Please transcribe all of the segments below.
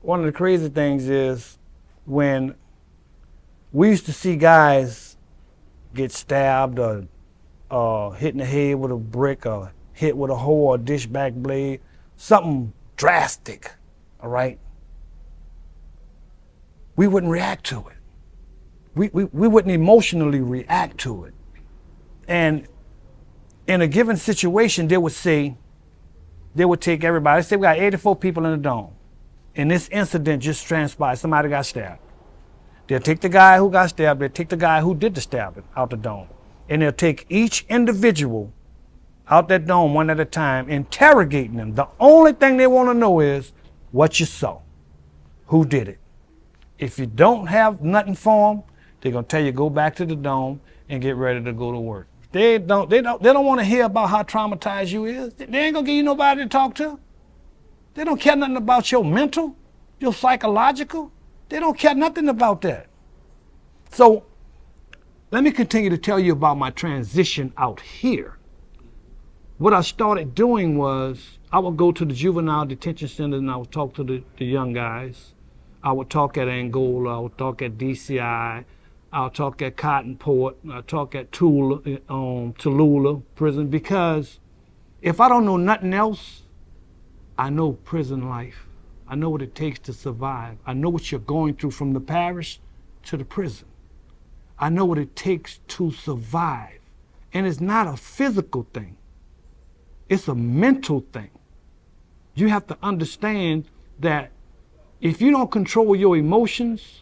one of the crazy things is when we used to see guys get stabbed or hit in the head with a brick or hit with a hoe or a dish back blade, something drastic, all right? We wouldn't react to it. We wouldn't emotionally react to it. And in a given situation, they would take everybody. Let's say we got 84 people in the dome. And this incident just transpired. Somebody got stabbed. They'll take the guy who got stabbed, they'll take the guy who did the stabbing out the dome. And they'll take each individual out that dome one at a time, interrogating them. The only thing they want to know is what you saw, who did it. If you don't have nothing for them, they're going to tell you go back to the dome and get ready to go to work. They don't want to hear about how traumatized you is. They ain't going to give you nobody to talk to. They don't care nothing about your mental, your psychological. They don't care nothing about that. So let me continue to tell you about my transition out here. What I started doing was I would go to the juvenile detention center and I would talk to the young guys. I would talk at Angola, I would talk at DCI, I'll talk at Cotton Port, I'll talk at Tallulah prison, because if I don't know nothing else, I know prison life. I know what it takes to survive. I know what you're going through from the parish to the prison. I know what it takes to survive. And it's not a physical thing. It's a mental thing. You have to understand that if you don't control your emotions,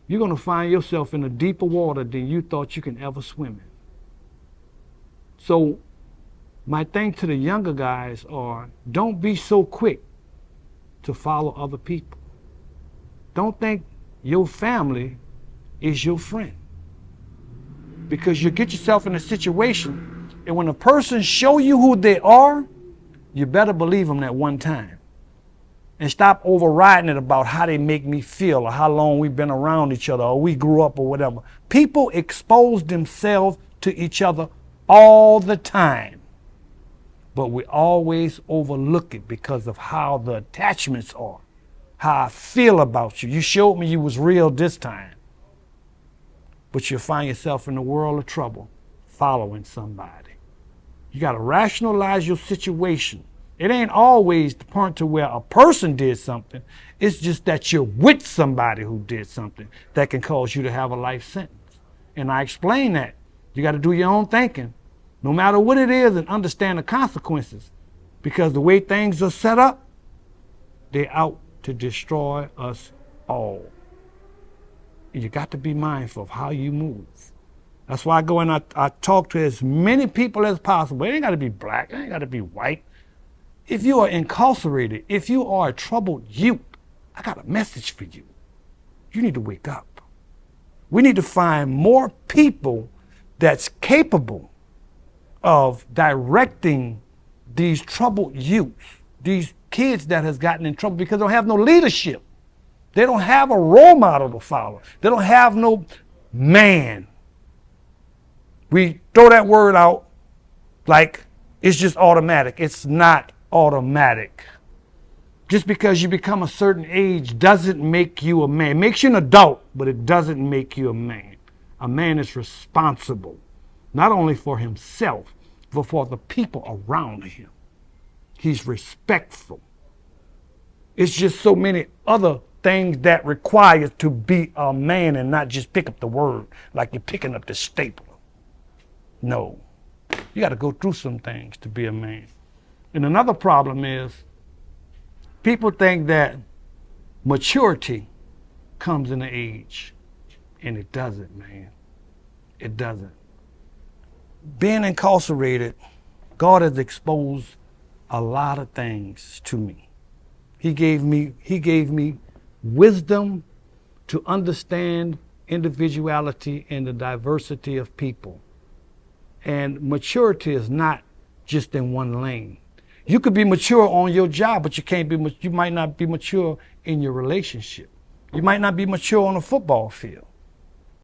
you're going to find yourself in a deeper water than you thought you can ever swim in. So my thing to the younger guys are, don't be so quick to follow other people. Don't think your family is your friend. Because you get yourself in a situation, and when a person show you who they are, you better believe them that one time. And stop overriding it about how they make me feel or how long we've been around each other or we grew up or whatever. People expose themselves to each other all the time. But we always overlook it because of how the attachments are, how I feel about you. You showed me you was real this time. But you'll find yourself in a world of trouble following somebody. You got to rationalize your situation. It ain't always the point to where a person did something. It's just that you're with somebody who did something that can cause you to have a life sentence. And I explain that. You got to do your own thinking, no matter what it is, and understand the consequences. Because the way things are set up, they're out to destroy us all. And you got to be mindful of how you move. That's why I go and I talk to as many people as possible. It ain't got to be black. It ain't got to be white. If you are incarcerated, if you are a troubled youth, I got a message for you. You need to wake up. We need to find more people that's capable of directing these troubled youth, these kids that has gotten in trouble because they don't have no leadership. They don't have a role model to follow. They don't have no man. We throw that word out like it's just automatic. It's not automatic. Just because you become a certain age doesn't make you a man. It makes you an adult, but it doesn't make you a man. A man is responsible, not only for himself, but for the people around him. He's respectful. It's just so many other things that require to be a man and not just pick up the word like you're picking up the stapler. No. You got to go through some things to be a man. And another problem is people think that maturity comes in the age, and it doesn't, man. It doesn't. Being incarcerated, God has exposed a lot of things to me. He gave me wisdom to understand individuality and the diversity of people. And maturity is not just in one lane. You could be mature on your job, but you might not be mature in your relationship. You might not be mature on a football field.